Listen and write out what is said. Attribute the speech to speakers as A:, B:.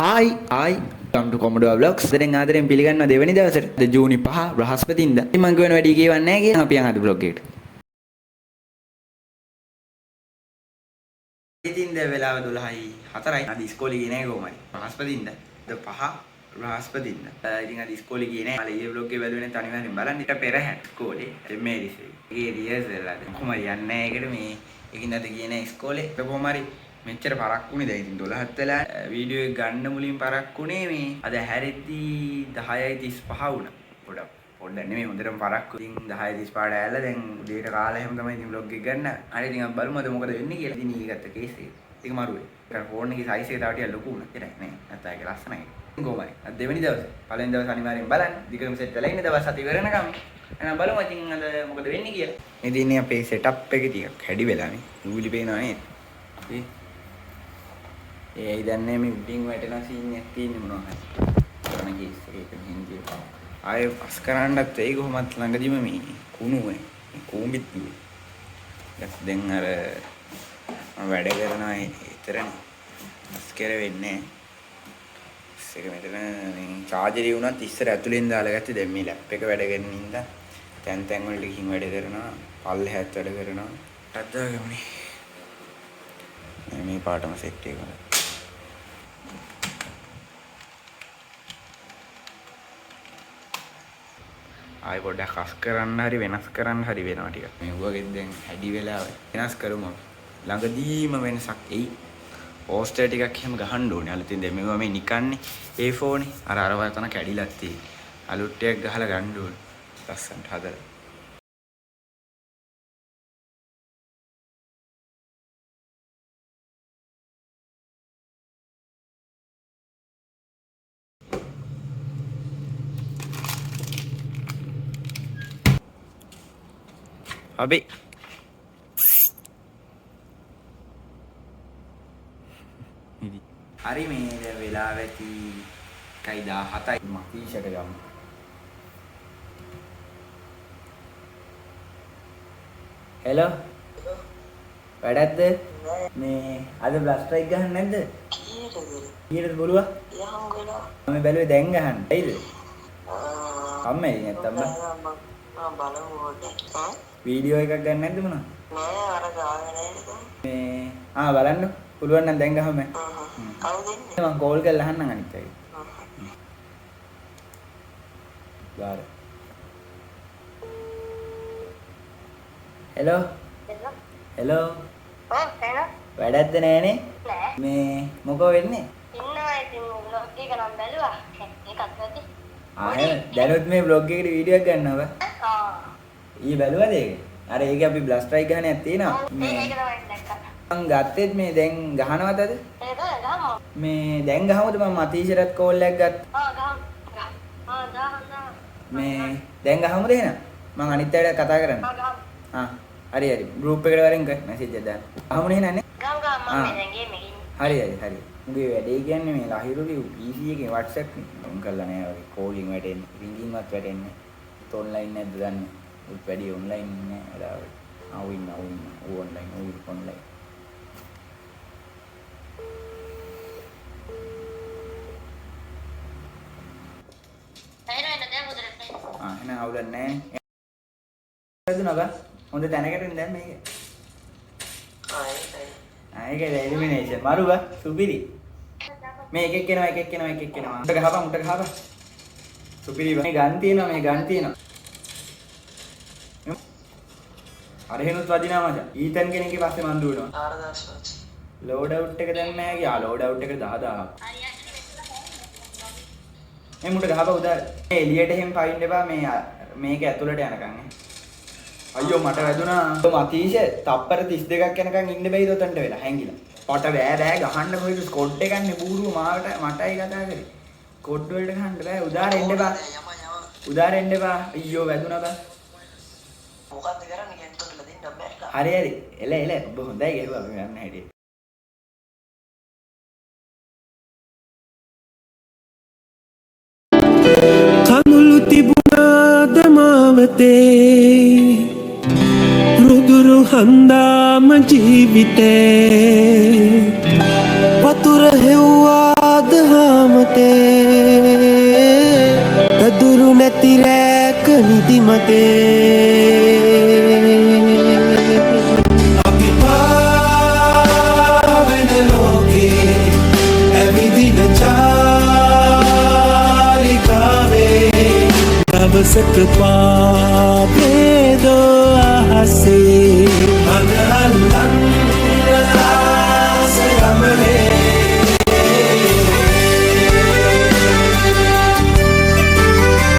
A: Hi, welcome to Commodore Vlogs. දැන් ආදරෙන් පිළිගන්නවා දෙවෙනි දවසට. ජූනි 5 බ්‍රහස්පතින්දා. ඉතින් මම කියන වැඩි කියවන්නේ නැහැ කියලා අපි යන් අද vlog එකට. ඉතින් දැන් වෙලාව 12:04යි. අද ඉස්කෝලේ ගියේ නැහැ කොහමද? බ්‍රහස්පතින්දා. 5 බ්‍රහස්පතින්දා. ඉතින් අද ඉස්කෝලේ ගියේ නැහැ. මම ඊයේ vlog එක බැලුවේ නැත්නම් අනිවාර්යෙන් බලන්න. ඊට පෙරහැර ඉස්කෝලේ එම්එරිසේ. ඒකේ රියර්සල් අද. කොහමද යන්නේ නැහැ ඒකට මේ ඒකින්ද අද ගියේ නැහැ ඉස්කෝලේ. ඒක කොහොම හරි මෙච්චර පරක්කුනේ දැන් ඉතින් 12ත් වෙලා වීඩියෝ එක ගන්න මුලින් පරක්කුනේ මේ අද හැරෙද්දී 10:35 වුණා. පොඩ්ඩක් නෙමෙයි හොඳටම පරක්කු. ඉතින් 10:35ට ඇවිල්ලා දැන් උදේට කාලා එහෙම තමයි ඉතින් vlog එක ගන්න. හරි ඉතින් අපි බලමු අද මොකද වෙන්නේ කියලා. ඉතින් ඊගත්ත කේස් එක. ඒක මරුවේ. ඒක ෆෝන් එකේ සයිස් එක තව ටිකක් ලොකු වුණා. ඒකයි නේ. නැත්නම් ඒක ලස්සනයි. කොහොමයි? අද දෙවෙනි දවසේ. පළවෙනි දවස් අනිවාර්යෙන් බලන්න. දිගටම සෙට් වෙලා ඉන්න දවස් 7 ඉවරනකම්. එහෙනම් බලමු ඉතින් අද මොකද වෙන්නේ කියලා. ඉතින් ඉන්නේ අපේ සෙටප් එක ටිකක් හැඩි වෙලා නේ. නූලි පේනවා නේද? අපි ඒ දන්නේ මේ උඩින් වැටෙන සීන් එකක් තියෙන්නේ මොනවා හරි. කරන කේස් එකක හින්දි. ආයෙ පස් කරන්නත් ඒ කොහොමත් ළඟදිම මේ කුණුවේ. කූඹිත් නුයි. දැන් අර වැඩ කරනවා ඒතරනේ. පස් කර වෙන්නේ. ඒක මෙතන මේ චාර්ජරේ වුණත් ඉස්සර ඇතුලෙන් දාලා ගත්තේ දැන් මේ ලැප් එක වැඩ කරන ඉඳන් තැන් වලට ගිහින් වැඩ කරනවා. පල්ලෙහාත් වැඩ කරනවා. අද්දාගමනේ. මේ පාටම සෙට් එක කරලා ආයි පොඩ්ඩක් අස් කරන්න හරි වෙනස් කරන්න හරි වෙනවා ටිකක්. මේ වගේ දැන් හැඩි වෙලා වෙනස් කරමු. ළඟදීම වෙනසක් එයි. පෝස්ටර් ටිකක් එහෙම ගහන්න ඕනේ. අලුතින් දැන් මේවා මේ නිකන්නේ ඒ ෆෝනේ. අර වතන කැඩිලක් තියෙන්නේ. අලුත් ටිකක් ගහලා ගන්න ඕනේ. ලස්සනට හදලා. අපි හරි මේ දැන් වෙලාව ඇති 1:17යි මම ටී-ෂර්ට් ගමු. හෙලෝ වැඩක්ද? මේ අද බ්ලස් ස්ට්‍රයික් ගහන්න නැද්ද? කීයටද බොලුවා? යහන් ගොනා. මම බැලුවේ දැන් ගහන්න. ඇයිද? අම්මේ නැත්තම් බලමු. වීඩියෝ එකක් ගන්න නැද්ද මොනවා? නෑ අර ගාගෙන මේ බලන්න පුළුවන් නම් දැන් ගහම. කවුද ඉන්නේ? මම කෝල් කරලා අහන්නම් අනිත් අය. බාර. හෙලෝ. හෙලෝ. ඔව් හෙලෝ. වැඩක්ද නෑනේ? නෑ. මේ මොකෝ වෙන්නේ? ඉන්නවා ඉතින් vlog එක නම් බැලුවා. ඒකත් නැති. දැනුත් මේ vlog එකට වීඩියෝ එකක් ගන්නවා බා. ඊ බැලුවද ඒක? අර ඒක අපි බ්ලස් ස්ට්‍රයික් ගහන්නයක් තියෙනවා. මේ ඒක තමයි දැක්කා. මං ගත්තෙත් මේ දැන් ගහනවද අද? ඒක ගහමු. මේ දැන් ගහමුද මම ටී-ෂර්ට් කෝල් එකක් ගත්ත. ගහමු. මේ දැන් ගහමුද එහෙනම්? මං අනිත් අයට කතා කරන්න. හරි හරි. ගෲප් එකට වරෙන් මැසේජ් එකක් දාන්න. ගහමුනේ නෑනේ. ගහමු මම දැන් ගේම් එකේ ඉන්නේ. හරි. උගේ වැඩේ කියන්නේ මේ ලහිරුගේ PC එකේ WhatsApp නේ. උන් කළා නෑ වගේ කෝලින් වැටෙන්නේ. රින්ගින්වත් වැටෙන්නේ. ඔන්ලයින් නැද්ද දන්නේ. උත් වැඩි ඔන්ලයින් නෑ අදාව. ආවින්න ඔන්ලයින්. එහෙනම් අවුලක් නෑ. හදුනා බා. හොඳ තැනකට ඉන්න දැන් මේක. ඒකේ එලිමිනේෂන් මරු බා. සුපිරි. මේ එකෙක් එනවා. මුට ගහපන්. සුපිරි බා. මේ ගන් තියෙනවා. අරහෙනුත් වදිනා මචං. ඊතන් කෙනෙක්ගේ පස්සේ මන් දුවනවා. ආරදාස්. ලෝඩ් අවුට් එක දැන් නැහැ ගියා. ලෝඩ් අවුට් එක 10000ක්. මේ මුට ගහපන් උදා. මේ එළියට එහෙම පයින්න එපා මේක ඇතුළට යනකම් නේ. අයියෝ මට වැදුනා. මතීෂ තප්පර 32ක් යනකම් ඉන්න බැයිද උතන්ට වෙලා හැංගිලා. පොට බෑ ගහන්න කොහෙද ස්කොඩ් එකන්නේ බූරුව මටයි කතා කරේ. ස්කොඩ් වලට ගහන්න බෑ. උදාර එන්න එපා. අයියෝ වැදුනා බා. මොකක්ද කරන්නේ කියන්නේ දෙන්න බෑ. හරි. එල ඔබ හොඳයි ගෙරුවා අපි යන්න හැටි.
B: කඳුළු තිබුණාද මාවතේ රුදුරු හන්දාම ජීවිතේ වතුර හෙව්වාද මොහොතේ පැදුරු නැති රැක නිදිමතේ අපි පාවෙන ලෝකේ ඇවිදින චාරිකාවේ දවසක පාබේදෝ